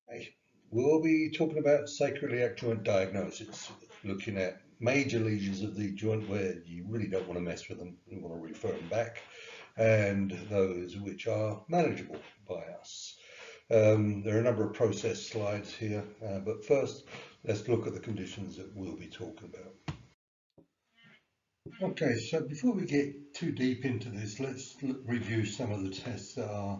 Hey, we'll be talking about sacroiliac joint diagnosis, looking at major lesions of the joint where you really don't want to mess with them, you want to refer them back, and those which are manageable by us. There are a number of process slides here, but first let's look at the conditions that we'll be talking about. Okay, so before we get too deep into this, let's review some of the tests that are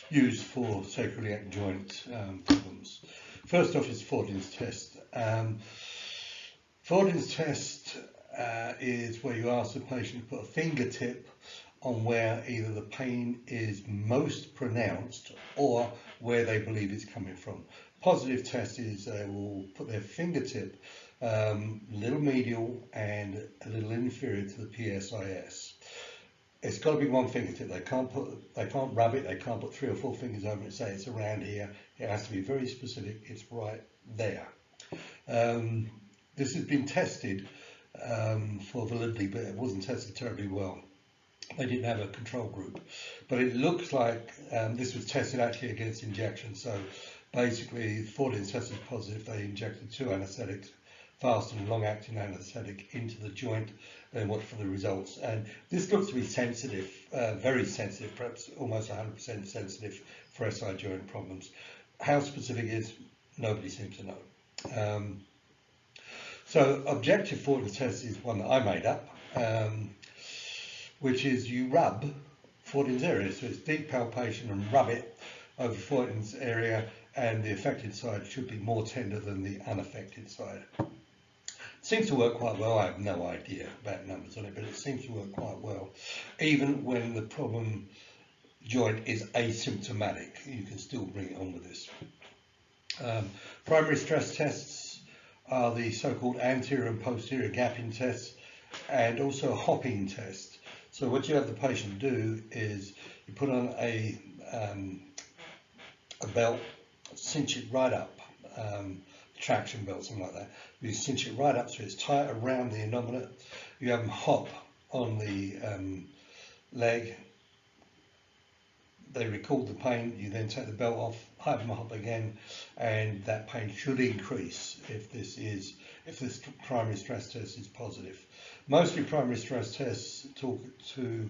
used for sacroiliac joint problems. First off is Fordin's test. Fordin's test is where you ask the patient to put a fingertip on where either the pain is most pronounced or where they believe it's coming from. Positive test is they will put their fingertip a little medial and a little inferior to the PSIS. It's got to be one fingertip. They can't rub it. They can't put 3 or 4 fingers over it and say it's around here. It has to be very specific. It's right there. This has been tested for validity, but it wasn't tested terribly well. They didn't have a control group, but it looks like this was tested actually against injection. So basically, Fordin's test is positive. They injected 2 anaesthetics, fast and long-acting anaesthetic, into the joint and watch for the results. And this looks to be sensitive, very sensitive, perhaps almost 100% sensitive for SI joint problems. How specific it is, nobody seems to know. So objective Fordin's test is one that I made up, which is you rub Fordin's area. So it's deep palpation and rub it over Fordin's area, and the affected side should be more tender than the unaffected side. Seems to work quite well. I have no idea about numbers on it, but it seems to work quite well. Even when the problem joint is asymptomatic, you can still bring it on with this. Primary stress tests are the so-called anterior and posterior gapping tests, and also a hopping test. So what you have the patient do is you put on a belt, cinch it right up, traction belt, something like that. You cinch it right up so it's tight around the innominate. You have them hop on the leg. They record the pain. You then take the belt off, have them hop again, and that pain should increase if this primary stress test is positive. Mostly primary stress tests talk to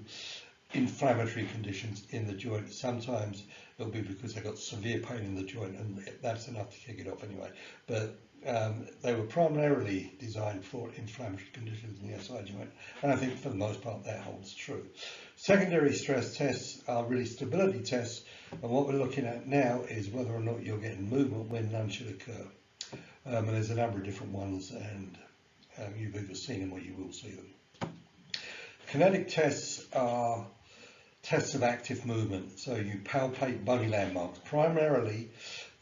inflammatory conditions in the joint. Sometimes it'll be because they've got severe pain in the joint, and that's enough to kick it off anyway. But they were primarily designed for inflammatory conditions in the SI joint, and I think for the most part that holds true. Secondary stress tests are really stability tests, and what we're looking at now is whether or not you're getting movement when none should occur. And there's a number of different ones, and you've either seen them or you will see them. Kinetic tests are tests of active movement. So you palpate body landmarks, primarily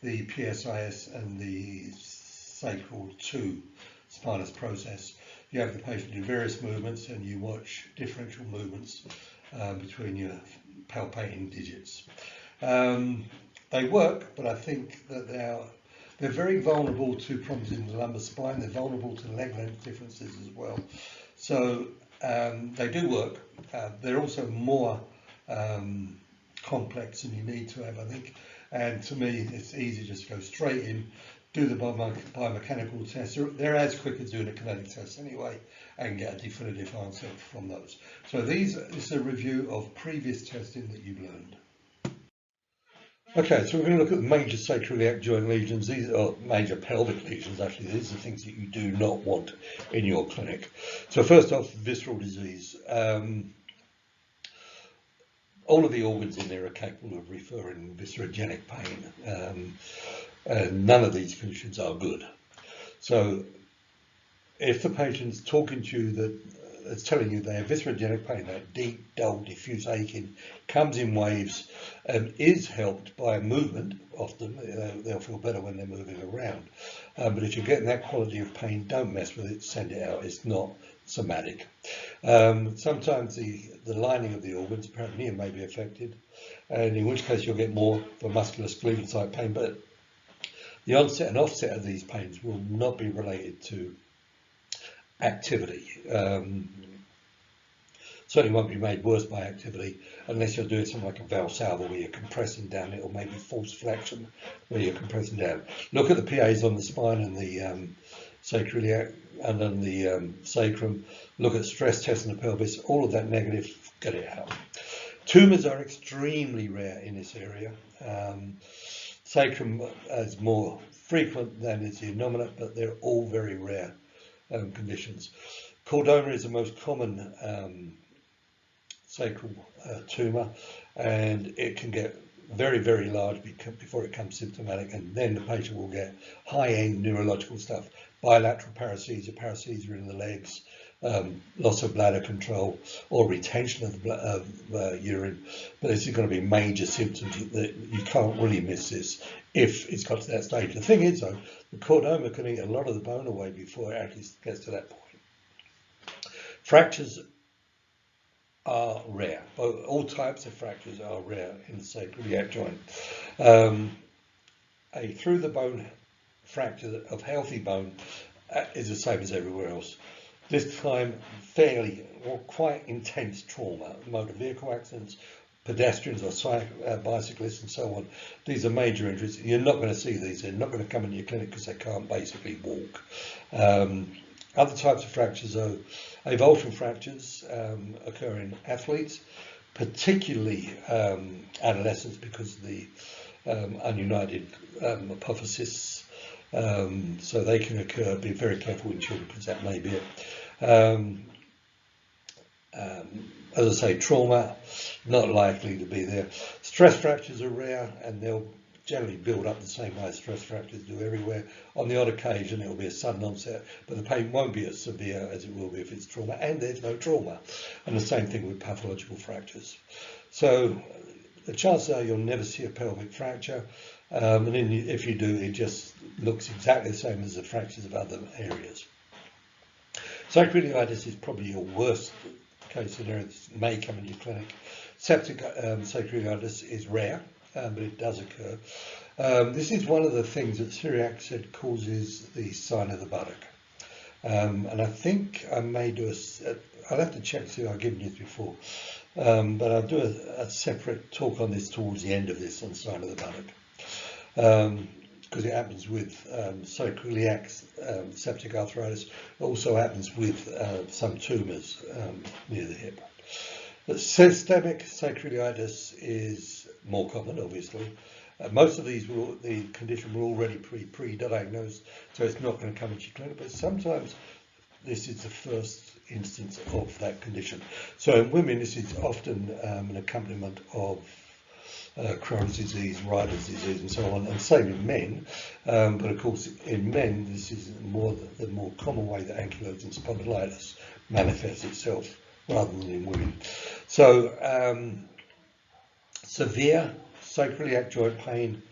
the PSIS and the sacral 2 spinous process. You have the patient do various movements and you watch differential movements between your palpating digits. They work, but I think that they're very vulnerable to problems in the lumbar spine. They're vulnerable to leg length differences as well. So they do work. They're also more complex than you need to have, I think. And to me, it's easy just to go straight in, do the biomechanical test. They're as quick as doing a kinetic test anyway, and get a definitive answer from those. So this is a review of previous testing that you've learned. Okay, so we're going to look at the major sacroiliac joint lesions. These are major pelvic lesions, actually. These are things that you do not want in your clinic. So first off, visceral disease. All of the organs in there are capable of referring viscerogenic pain. And none of these conditions are good. So if the patient's talking to you that it's telling you they have viscerogenic pain, that deep, dull, diffuse aching, comes in waves and is helped by movement, often they'll feel better when they're moving around. But if you're getting that quality of pain, don't mess with it, send it out. It's not somatic. Sometimes the lining of the organs, peritoneum, may be affected, and in which case you'll get more for musculoskeletal type pain, but the onset and offset of these pains will not be related to activity. certainly won't be made worse by activity unless you're doing something like a Valsalva where you're compressing down, it, or maybe false flexion where you're compressing down. Look at the PAs on the spine and the sacroiliac and then the sacrum. Look at stress tests in the pelvis, all of that negative, get it out. Tumours are extremely rare in this area. Sacrum is more frequent than is the innominate, but they're all very rare conditions. Chordoma is the most common sacral tumour, and it can get very, very large before it becomes symptomatic, and then the patient will get high-end neurological stuff, bilateral paresthesia in the legs, loss of bladder control, or retention of urine. But this is going to be major symptoms that you can't really miss this if it's got to that stage. The thing is, though, the chordoma can eat a lot of the bone away before it actually gets to that point. Fractures are rare. All types of fractures are rare in the sacroiliac joint. A through the bone fracture of healthy bone is the same as everywhere else. This time, fairly or quite intense trauma, motor vehicle accidents, pedestrians or bicyclists and so on. These are major injuries. You're not going to see these. They're not going to come into your clinic because they can't basically walk. Other types of fractures, though, avulsion fractures occur in athletes, particularly adolescents, because of the ununited apophysis. So they can occur. Be very careful in children because that may be it. As I say, trauma, not likely to be there. Stress fractures are rare, and they'll generally build up the same way as stress fractures do everywhere. On the odd occasion, it will be a sudden onset, but the pain won't be as severe as it will be if it's trauma, and there's no trauma. And the same thing with pathological fractures. So the chances are you'll never see a pelvic fracture, and then if you do, it just looks exactly the same as the fractures of other areas. Sacroiliitis is probably your worst case scenario. This may come into your clinic. Septic sacroiliitis is rare, but it does occur. This is one of the things that Cyriac said causes the sign of the buttock. And I think I may do I'll have to check to see if I've given you this before, but I'll do a separate talk on this towards the end of this on sign of the buttock. Because it happens with sacroiliac septic arthritis. It also happens with some tumours near the hip. But systemic sacroiliitis is more common, obviously. Most of these, the condition were already pre-diagnosed, so it's not going to come into your clinic, but sometimes this is the first instance of that condition. So in women, this is often an accompaniment of Crohn's disease, Reiter's disease, and so on, and same in men. But of course, in men, this is the more common way that ankylosing spondylitis manifests itself, rather than in women. So severe sacroiliac joint pain,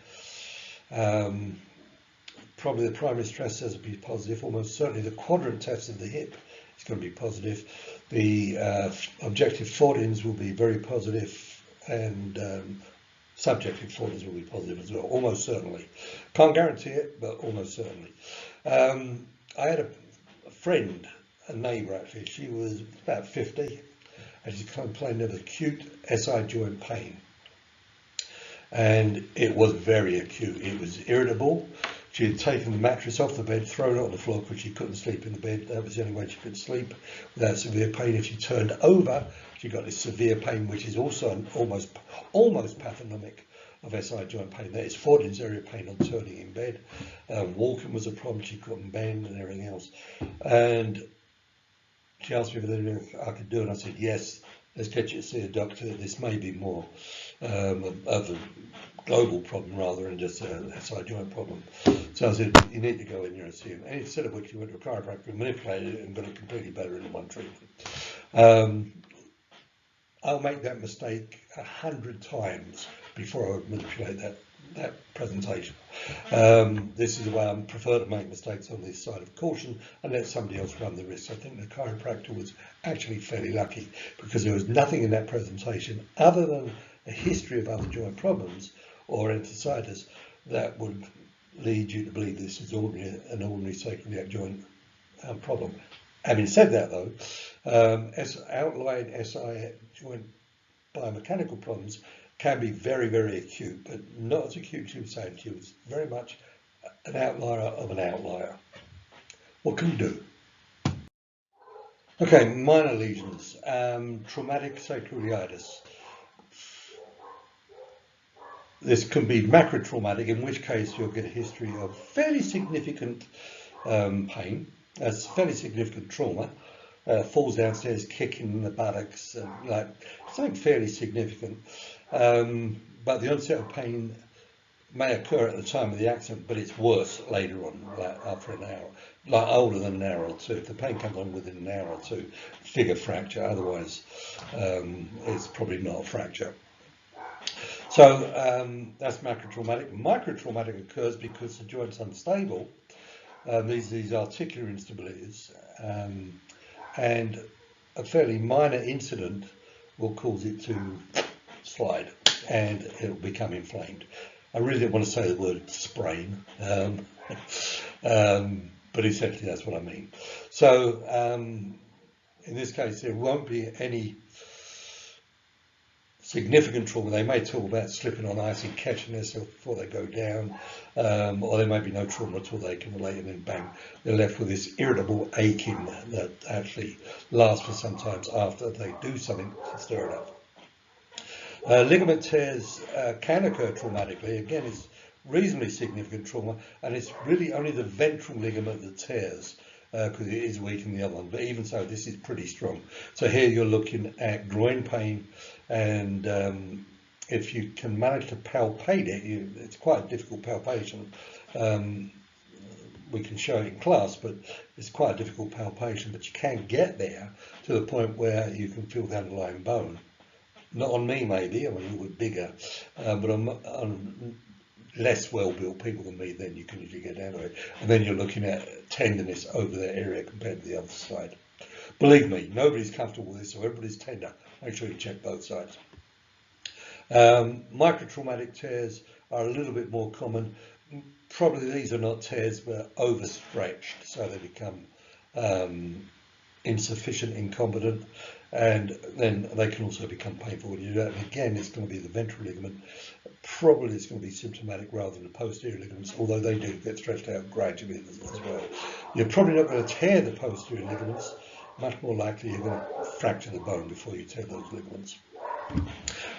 probably the primary stress test will be positive. Almost certainly the quadrant test of the hip is going to be positive. The objective Fordins will be very positive, and subjective Fordins will be positive as well, almost certainly. Can't guarantee it, but almost certainly. I had a friend, a neighbour actually, she was about 50, and she complained of acute SI joint pain. And it was very acute. It was irritable. She had taken the mattress off the bed, thrown it on the floor because she couldn't sleep in the bed. That was the only way she could sleep without severe pain. If she turned over, she got this severe pain, which is also an almost pathognomic of SI joint pain. That is Fordin's area pain on turning in bed. Walking was a problem. She couldn't bend and everything else. And she asked me if there was anything I could do, and I said, yes, let's get you to see a doctor. This may be more of a global problem rather than just an SI joint problem. So I said, you need to go in there and see him. And instead of which, he went to a chiropractor, manipulated it, and got it completely better in one treatment. I'll make that mistake 100 times before I manipulate that presentation. This is the way I prefer to make mistakes on this side of caution and let somebody else run the risk. I think the chiropractor was actually fairly lucky because there was nothing in that presentation other than a history of other joint problems or enthesitis that would lead you to believe this is an ordinary sacroiliac joint problem. Having said that though, outline SI joint biomechanical problems can be very, very acute, but not as acute as you would say acute. It's very much an outlier of an outlier. What can you do? Okay, minor lesions, traumatic sacroiliitis. This can be macrotraumatic, in which case you'll get a history of fairly significant pain, fairly significant trauma, falls downstairs, kicking in the buttocks, like something fairly significant. But the onset of pain may occur at the time of the accident, but it's worse later on, like after an hour, like older than an hour or two. If the pain comes on within an hour or two, figure fracture. Otherwise, it's probably not a fracture. So that's macrotraumatic. Microtraumatic occurs because the joint's unstable. These articular instabilities, and a fairly minor incident will cause it to slide and it will become inflamed. I really don't want to say the word sprain, but essentially that's what I mean. So in this case, there won't be any significant trauma. They may talk about slipping on ice and catching themselves before they go down, or there may be no trauma at all they can relate, and then bang, they're left with this irritable aching that actually lasts for some times after they do something to stir it up. Ligament tears can occur traumatically. Again, it's reasonably significant trauma, and it's really only the ventral ligament that tears, because it is weak in the other one, but even so, this is pretty strong. So here you're looking at groin pain, and if you can manage to palpate it, it's quite a difficult palpation. We can show it in class, but it's quite a difficult palpation, but you can get there to the point where you can feel the underlying bone. Not on me, maybe, I'm a little bit bigger, but on less well-built people than me, then you can usually get down to it. And then you're looking at tenderness over that area compared to the other side. Believe me, nobody's comfortable with this, so everybody's tender. Make sure you check both sides. Microtraumatic tears are a little bit more common. Probably these are not tears, but overstretched, so they become insufficient, incompetent, and then they can also become painful when you do that. And again, it's going to be the ventral ligament. Probably it's going to be symptomatic rather than the posterior ligaments, although they do get stretched out gradually as well. You're probably not going to tear the posterior ligaments. Much more likely you're going to fracture the bone before you tear those ligaments. And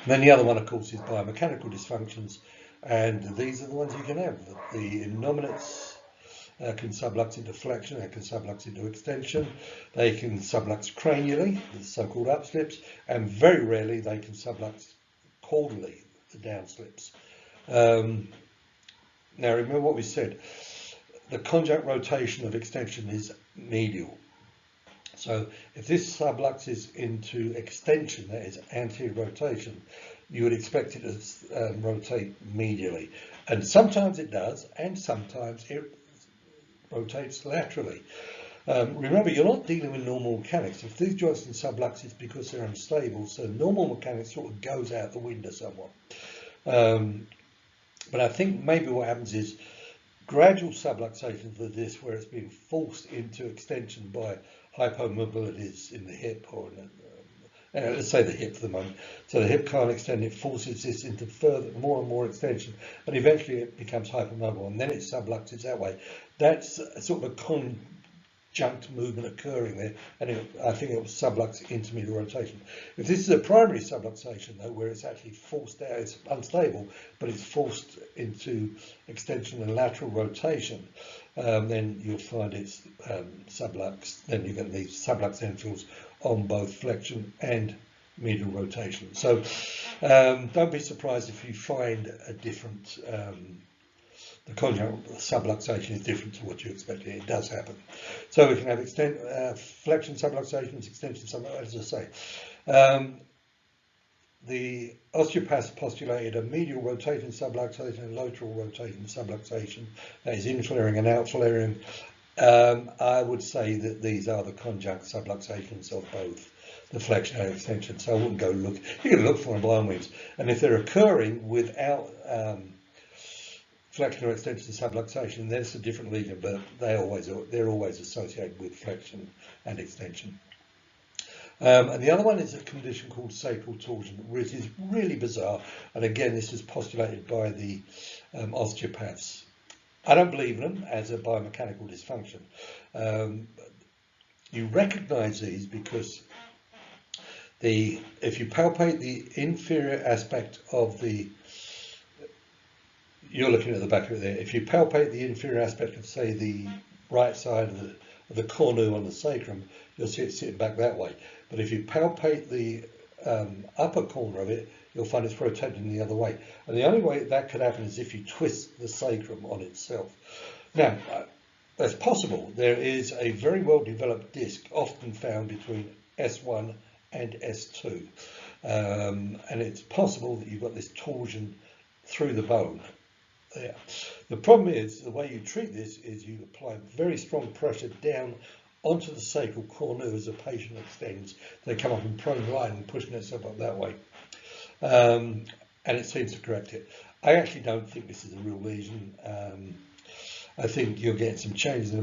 then the other one, of course, is biomechanical dysfunctions, and these are the ones you can have. The innominates can sublux into flexion, they can sublux into extension, they can sublux cranially, the so-called upslips, and very rarely they can sublux caudally, the downslips. Now remember what we said, the conjunct rotation of extension is medial. So if this subluxes into extension, that is anterior rotation, you would expect it to rotate medially. And sometimes it does, and sometimes it rotates laterally. Remember, you're not dealing with normal mechanics. If these joints in sublux, it's because they're unstable, so normal mechanics sort of goes out the window somewhat. But I think maybe what happens is gradual subluxation for this, where it's being forced into extension by hypomobilities in the hip, or let's say the hip for the moment. So the hip can't extend, it forces this into further, more and more extension, and eventually it becomes hypermobile, and then it subluxes that way. That's a sort of a conjunct movement occurring there, and I think it was sublux intermediate rotation. If this is a primary subluxation, though, where it's actually forced out, it's unstable, but it's forced into extension and lateral rotation, then you'll find it's sublux. Then you get these sublux infills on both flexion and medial rotation. So don't be surprised if you find a different, the conjunct subluxation is different to what you expected. It does happen. So we can have flexion subluxations, extension subluxations, as I say. The osteopaths postulated a medial rotating subluxation and lateral rotating subluxation, that is inflaring and outflaring. I would say that these are the conjunct subluxations of both the flexion and extension, so I wouldn't go look. You can look for them by all means, and if they're occurring without flexion or extension subluxation, and that's a different lesion, but they're always associated with flexion and extension. And the other one is a condition called sacral torsion, which is really bizarre. And again, this is postulated by the osteopaths. I don't believe in them as a biomechanical dysfunction. You recognise these because if you palpate the inferior aspect of the, you're looking at the back of it there, if you palpate the inferior aspect of, say, the right side of the cornu on the sacrum, you'll see it sitting back that way. But if you palpate the upper corner of it, you'll find it's rotating the other way. And the only way that could happen is if you twist the sacrum on itself. Now, that's possible. There is a very well developed disc often found between S1 and S2. And it's possible that you've got this torsion through the bone. Yeah. The problem is, the way you treat this is you apply very strong pressure down onto the sacral cornu as the patient extends. They come up in prone line and pushing itself up that way. And it seems to correct it. I actually don't think this is a real lesion. I think you're getting some changes in the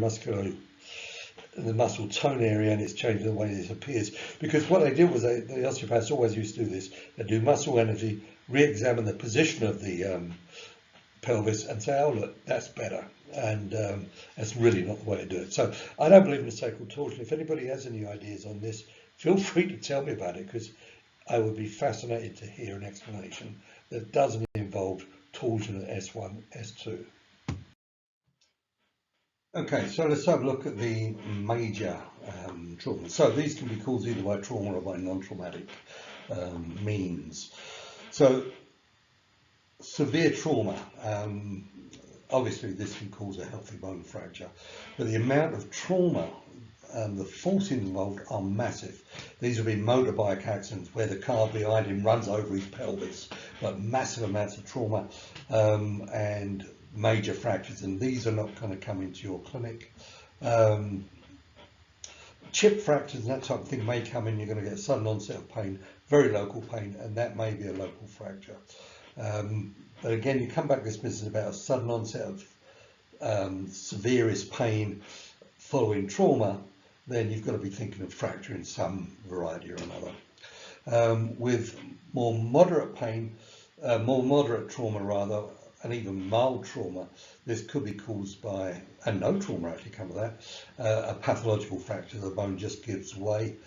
muscle tone area, and it's changing the way this appears. Because what they did was, the osteopaths always used to do this. They do muscle energy, re-examine the position of the pelvis and say, oh look, that's better. And that's really not the way to do it. So I don't believe in the sacral torsion. If anybody has any ideas on this, feel free to tell me about it, because I would be fascinated to hear an explanation that doesn't involve torsion at S1, S2. Okay, so let's have a look at the major trauma. So these can be caused either by trauma or by non-traumatic means. So severe trauma, obviously this can cause a healthy bone fracture, but the amount of trauma, the forces involved are massive. These have been motorbike accidents where the car behind him runs over his pelvis, but massive amounts of trauma and major fractures, and these are not going to come into your clinic. Chip fractures and that type of thing may come in. You're going to get sudden onset of pain, very local pain, and that may be a local fracture. But again, you come back to this business about a sudden onset of severest pain following trauma, then you've got to be thinking of fracture in some variety or another. With more moderate pain, more moderate trauma rather, and even mild trauma, this could be caused by, and no trauma actually come of that, a pathological fracture. The bone just gives way.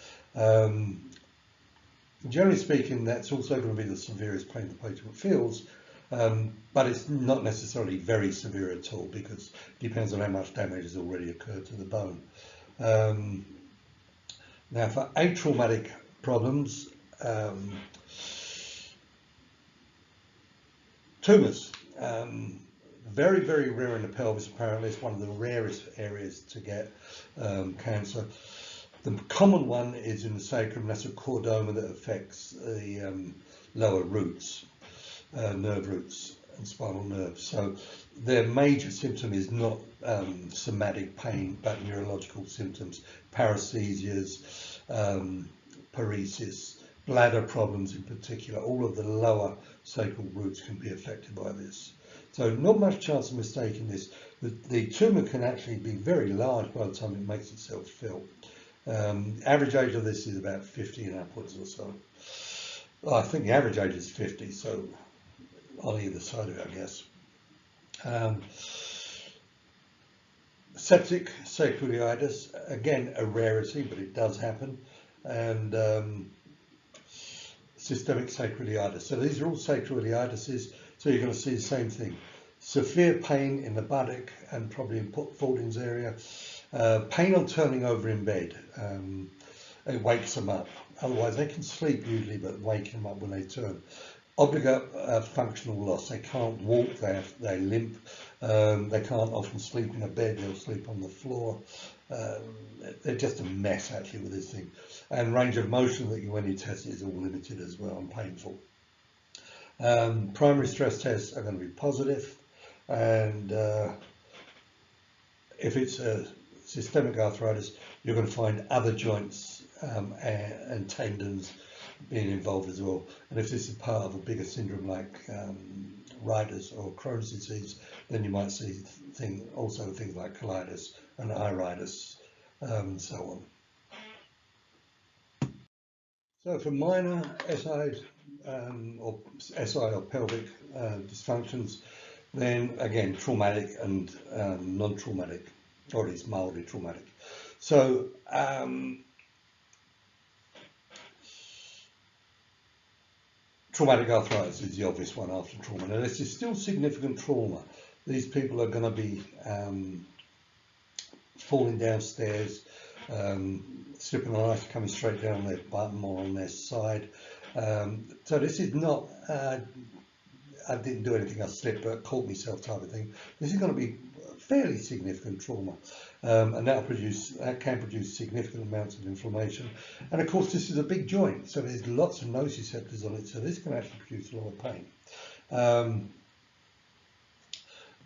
Generally speaking, that's also going to be the severest pain the patient feels, but it's not necessarily very severe at all, because it depends on how much damage has already occurred to the bone. Now, for atraumatic problems, tumours. Very, very rare in the pelvis, apparently. It's one of the rarest areas to get cancer. The common one is in the sacrum. That's a chordoma that affects the lower roots, nerve roots and spinal nerves. So their major symptom is not somatic pain, but neurological symptoms, paresthesias, paresis, bladder problems in particular. All of the lower sacral roots can be affected by this. So not much chance of mistaking this. The tumour can actually be very large by the time it makes itself felt. Average age of this is about 50 and upwards or so. Well, I think the average age is 50, so on either side of it, I guess. Septic sacroiliitis, again a rarity, but it does happen. And systemic sacroiliitis. So these are all sacroiliitises, so you're going to see the same thing. Severe pain in the buttock and probably in Fording's area. Pain on turning over in bed. It wakes them up. Otherwise they can sleep usually, but wake them up when they turn. Obligate functional loss. They can't walk, they limp. They can't often sleep in a bed, they'll sleep on the floor. They're just a mess actually with this thing. And range of motion that when you test it is all limited as well and painful. Primary stress tests are going to be positive, and if it's a systemic arthritis, you're going to find other joints and tendons being involved as well. And if this is part of a bigger syndrome like arthritis or Crohn's disease, then you might see also things like colitis and iritis, so on. So for minor SI or pelvic dysfunctions, then again traumatic and non-traumatic, or at least mildly traumatic. So traumatic arthritis is the obvious one after trauma. Now this is still significant trauma. These people are going to be falling downstairs, slipping on ice, coming straight down their bum or on their side. So this is not, I didn't do anything, I slipped but caught myself type of thing. This is going to be fairly significant trauma, and that can produce significant amounts of inflammation. And of course this is a big joint, so there's lots of nociceptors on it, so this can actually produce a lot of pain.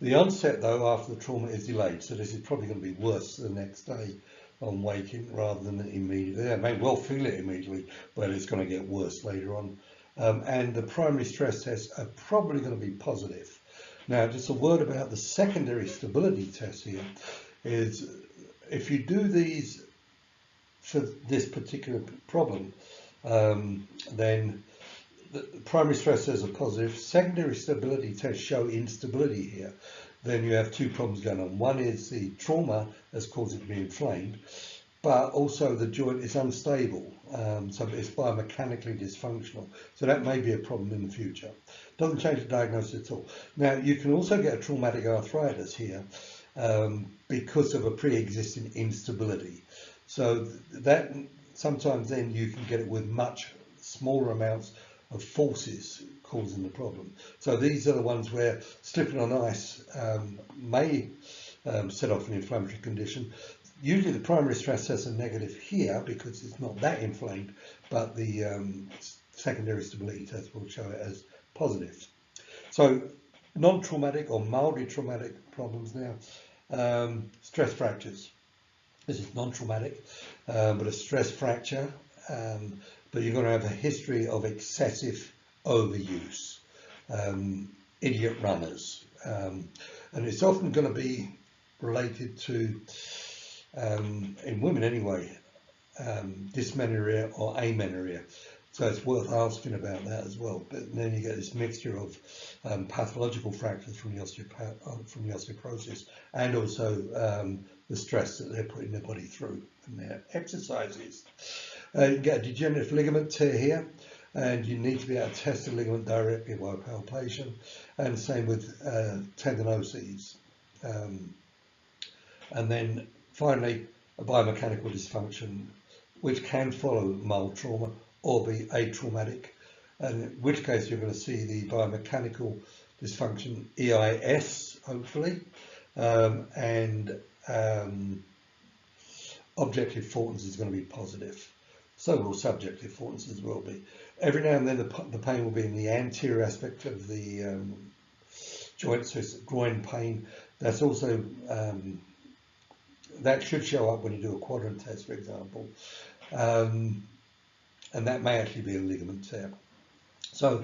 The onset though after the trauma is delayed, so this is probably going to be worse the next day on waking rather than immediately. They may well feel it immediately, but it's going to get worse later on. And the primary stress tests are probably going to be positive. Now, just a word about the secondary stability test here is if you do these for this particular problem, then the primary stress tests are positive. Secondary stability tests show instability here. Then you have two problems going on. One is the trauma has caused it to be inflamed, but also the joint is unstable, so it's biomechanically dysfunctional. So that may be a problem in the future. Doesn't change the diagnosis at all. Now, you can also get a traumatic arthritis here because of a pre-existing instability. So that sometimes then you can get it with much smaller amounts of forces causing the problem. So these are the ones where slipping on ice may set off an inflammatory condition. Usually the primary stress tests are negative here because it's not that inflamed, but the secondary stability test will show it as positive. So non-traumatic or mildly traumatic problems now. Stress fractures. This is non-traumatic, but a stress fracture, but you're going to have a history of excessive overuse, idiot runners, and it's often going to be related to, in women anyway, dysmenorrhea or amenorrhea. So it's worth asking about that as well. But then you get this mixture of pathological fractures from the osteoporosis and also the stress that they're putting their body through and their exercises. You get a degenerative ligament tear here, and you need to be able to test the ligament directly by palpation, and same with tendinoses. And then finally, a biomechanical dysfunction, which can follow mild trauma or be atraumatic, and in which case you're going to see the biomechanical dysfunction EIS, hopefully, and objective Fortin's is going to be positive. So will subjective Fortin's as well be. Every now and then the pain will be in the anterior aspect of the joint, so it's groin pain. That's also, that should show up when you do a quadrant test, for example. And that may actually be a ligament tear. So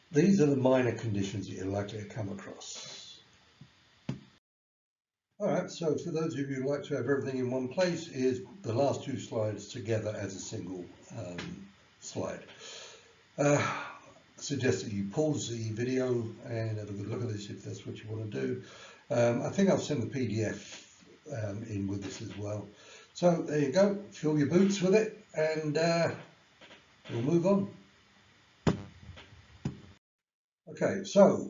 these are the minor conditions that you're likely to come across. All right, so for those of you who like to have everything in one place, here's the last two slides together as a single slide. I suggest that you pause the video and have a good look at this if that's what you want to do. I think I'll send the PDF in with this as well. So there you go, fill your boots with it, and we'll move on. Okay, so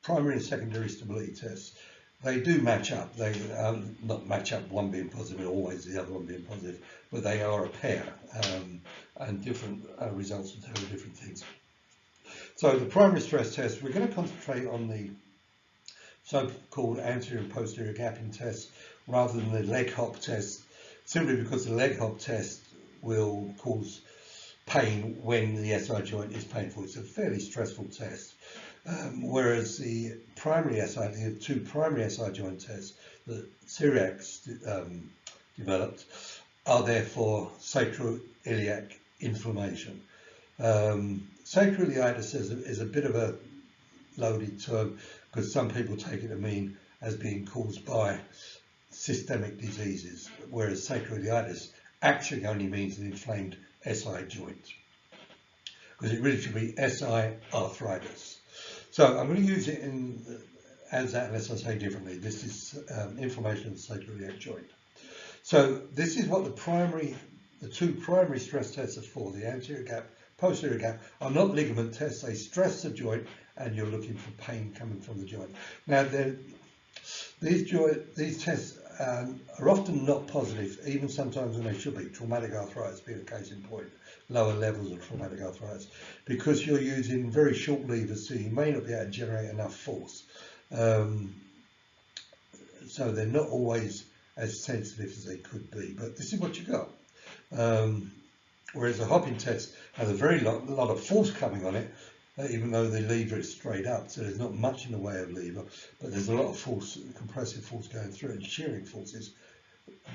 primary and secondary stability tests. They do match up. They not match up, one being positive, always the other one being positive, but they are a pair, and different results will tell you different things. So the primary stress test, we're going to concentrate on the so-called anterior and posterior gapping test rather than the leg hop test, simply because the leg hop test will cause pain when the SI joint is painful. It's a fairly stressful test. Whereas the primary SI, the two primary SI joint tests that Cyriax developed are therefore sacroiliac inflammation. sacroiliitis is a bit of a loaded term because some people take it to mean as being caused by systemic diseases, whereas sacroiliitis actually only means an inflamed SI joint, because it really should be SI arthritis. So I'm going to use it as that unless I say differently. This is inflammation of the sacroiliac joint. So this is what the two primary stress tests are for. The anterior gap, posterior gap are not ligament tests. They stress the joint and you're looking for pain coming from the joint. Now these tests are often not positive, even sometimes when they should be. Traumatic arthritis being a case in point, lower levels of traumatic arthritis, because you're using very short levers, so you may not be able to generate enough force. So they're not always as sensitive as they could be, but this is what you got. Whereas the hopping test has a very lot of force coming on it, even though the lever is straight up, so there's not much in the way of lever, but there's a lot of force, compressive force going through it and shearing forces,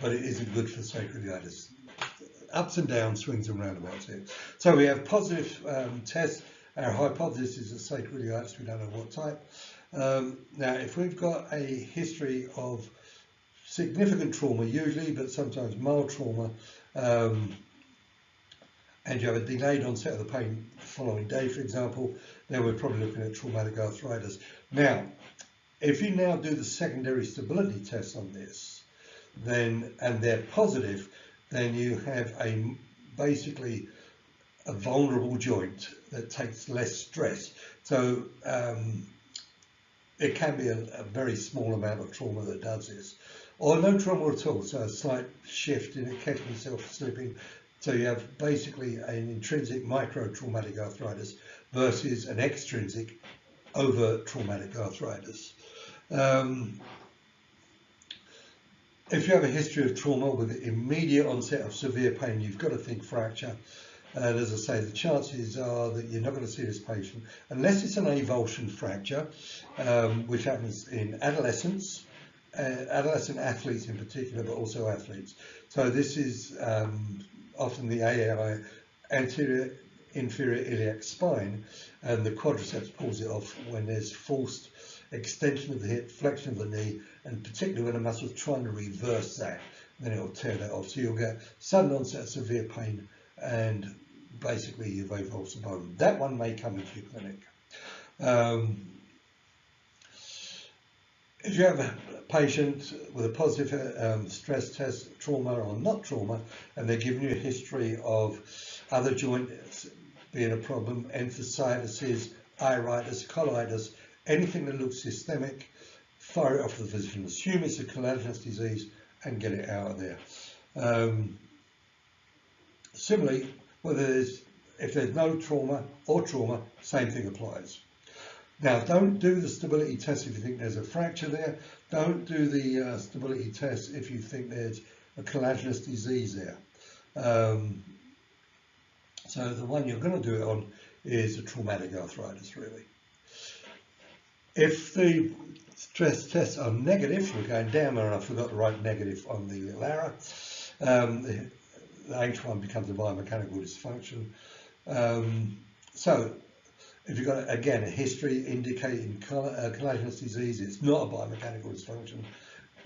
but it isn't good for sacroiliitis. Ups and downs, swings and roundabouts here. So we have positive tests. Our hypothesis is a sacroiliitis, we don't know what type. Now, if we've got a history of significant trauma, usually, but sometimes mild trauma, and you have a delayed onset of the pain the following day, for example, then we're probably looking at traumatic arthritis. Now, if you now do the secondary stability tests on this, then, and they're positive, then you have basically a vulnerable joint that takes less stress. So it can be a very small amount of trauma that does this, or no trauma at all, so a slight shift in it, catching yourself slipping. So you have basically an intrinsic micro-traumatic arthritis versus an extrinsic over-traumatic arthritis. If you have a history of trauma with immediate onset of severe pain, you've got to think fracture. And as I say, the chances are that you're not going to see this patient unless it's an avulsion fracture, which happens in adolescents, adolescent athletes in particular, but also athletes. So this is often the AII, anterior inferior iliac spine, and the quadriceps pulls it off when there's forced extension of the hip, flexion of the knee, and particularly when the muscle's trying to reverse that, then it'll tear that off. So you'll get sudden onset of severe pain and basically you've avulsed the bone. That one may come into your clinic. If you have a patient with a positive stress test, trauma or not trauma, and they're giving you a history of other joints being a problem, enthesitis, iritis, colitis, anything that looks systemic, fire it off to the physician. Assume it's a collagenous disease and get it out of there. Similarly, if there's no trauma or trauma, same thing applies. Now, don't do the stability test if you think there's a fracture there. Don't do the stability test if you think there's a collagenous disease there. So the one you're going to do it on is a traumatic arthritis, really. If the stress tests are negative, we're going down there, and I forgot to write negative on the little arrow. The H1 becomes a biomechanical dysfunction. So if you've got, again, a history indicating collagenous disease, it's not a biomechanical dysfunction,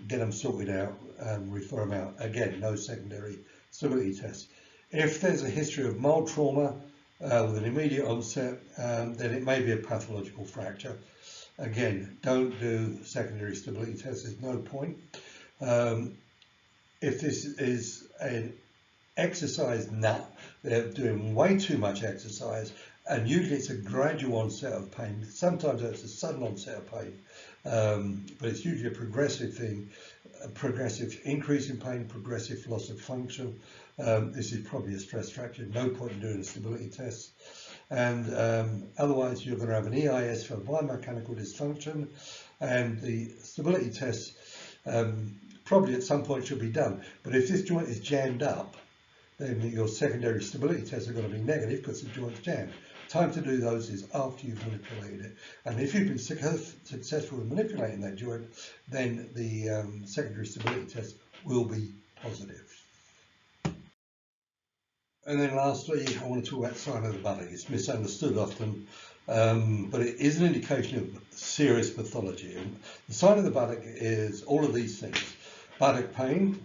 get them sorted out and refer them out. Again, no secondary stability tests. If there's a history of mild trauma with an immediate onset, then it may be a pathological fracture. Again, don't do secondary stability tests, there's no point. If this is an exercise nut, they're doing way too much exercise, and usually it's a gradual onset of pain. Sometimes it's a sudden onset of pain, but it's usually a progressive thing, a progressive increase in pain, progressive loss of function. This is probably a stress fracture, no point in doing a stability test. And otherwise you're going to have an EIS for biomechanical dysfunction, and the stability test probably at some point should be done. But if this joint is jammed up, then your secondary stability tests are going to be negative because the joint's jammed. Time to do those is after you've manipulated it. And if you've been successful in manipulating that joint, then the secondary stability test will be positive. And then lastly, I want to talk about sign of the buttock. It's misunderstood often, but it is an indication of serious pathology. And the sign of the buttock is all of these things. Buttock pain,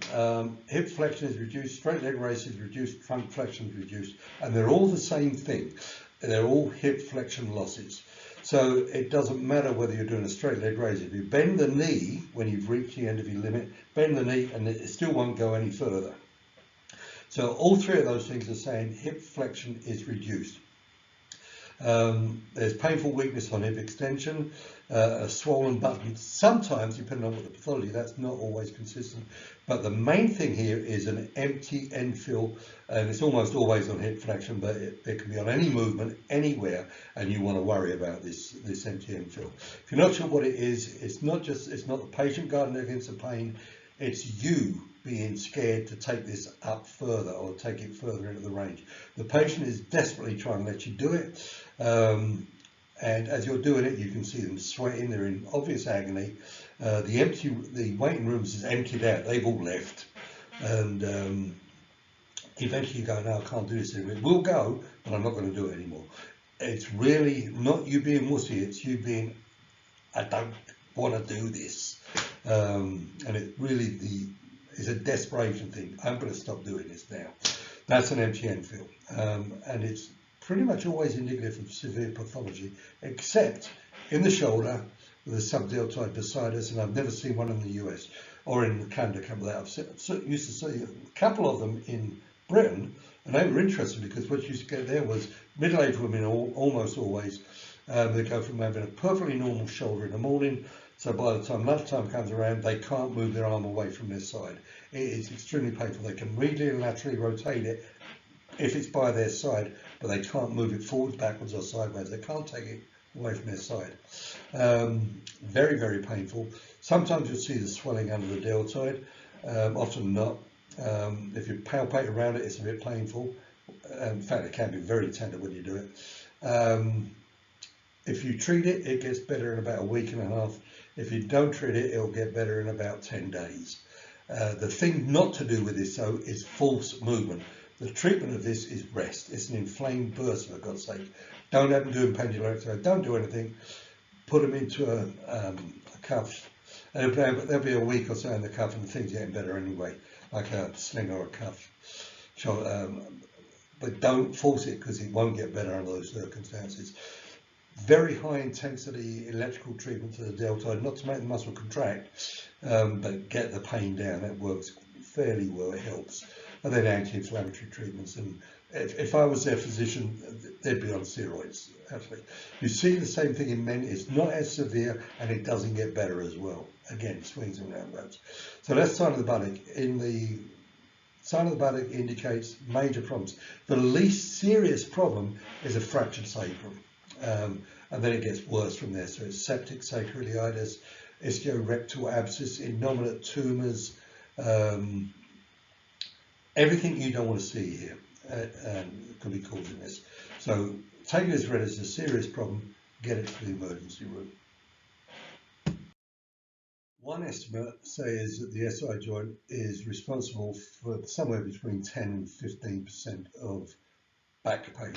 hip flexion is reduced, straight leg raise is reduced, trunk flexion is reduced, and they're all the same thing. They're all hip flexion losses. So it doesn't matter whether you're doing a straight leg raise. If you bend the knee when you've reached the end of your limit, bend the knee and it still won't go any further. So all three of those things are saying hip flexion is reduced. There's painful weakness on hip extension, a swollen button. Sometimes, depending on what the pathology, that's not always consistent. But the main thing here is an empty end fill, and it's almost always on hip flexion, but it can be on any movement, anywhere, and you want to worry about this empty end fill. If you're not sure what it is, it's not the patient guarding against the pain, it's you being scared to take this up further or take it further into the range. The patient is desperately trying to let you do it, and as you're doing it, you can see them sweating. They're in obvious agony. The waiting rooms is emptied out. They've all left, and eventually you go, no, I can't do this anymore. It will go, but I'm not going to do it anymore. It's really not you being wussy. It's you being, I don't want to do this, and it really is a desperation thing. I'm going to stop doing this now. That's an empty end fill, and it's pretty much always indicative of severe pathology, except in the shoulder with a subdeltoid bursitis, and I've never seen one in the US or in Canada come with that. I've used to see a couple of them in Britain, and they were interesting because what you used to get there was middle-aged women, almost always, they go from having a perfectly normal shoulder in the morning, so by the time lunchtime comes around, they can't move their arm away from their side. It is extremely painful. They can medially and laterally rotate it if it's by their side, but they can't move it forwards, backwards or sideways. They can't take it away from their side. Very, very painful. Sometimes you'll see the swelling under the deltoid, often not. If you palpate around it, it's a bit painful. In fact, it can be very tender when you do it. If you treat it, it gets better in about a week and a half. If you don't treat it, it'll get better in about 10 days. The thing not to do with this, though, is false movement. The treatment of this is rest. It's an inflamed burst, for God's sake. Don't have them doing pendular exercise. Don't do anything. Put them into a cuff. And there'll be a week or so in the cuff, and the thing's getting better anyway, like a sling or a cuff. But don't force it, because it won't get better under those circumstances. Very high intensity electrical treatment to the deltoid, not to make the muscle contract, but get the pain down. That works fairly well, it helps. And then anti-inflammatory treatments. And if I was their physician, they'd be on steroids, absolutely. You see the same thing in men. It's not as severe, and it doesn't get better as well. Again, swings and roundabouts. So that's sign of the buttock. In the sign of the buttock indicates major problems. The least serious problem is a fractured sacrum. And then it gets worse from there. So it's septic sacroiliitis, ischiorectal abscess, innominate tumours, everything you don't want to see here could be causing this. So take it as read as a serious problem, get it to the emergency room. One estimate says that the SI joint is responsible for somewhere between 10 and 15% of back pain.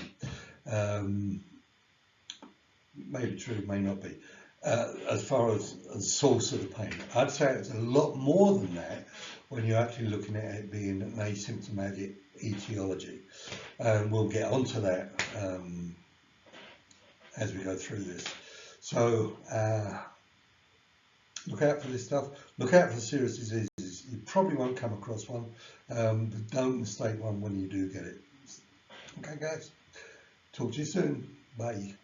Maybe true, may not be. As far as the source of the pain, I'd say it's a lot more than that when you're actually looking at it being an asymptomatic etiology. And we'll get onto that as we go through this. So look out for this stuff. Look out for serious diseases. You probably won't come across one, but don't mistake one when you do get it. Okay, guys. Talk to you soon. Bye.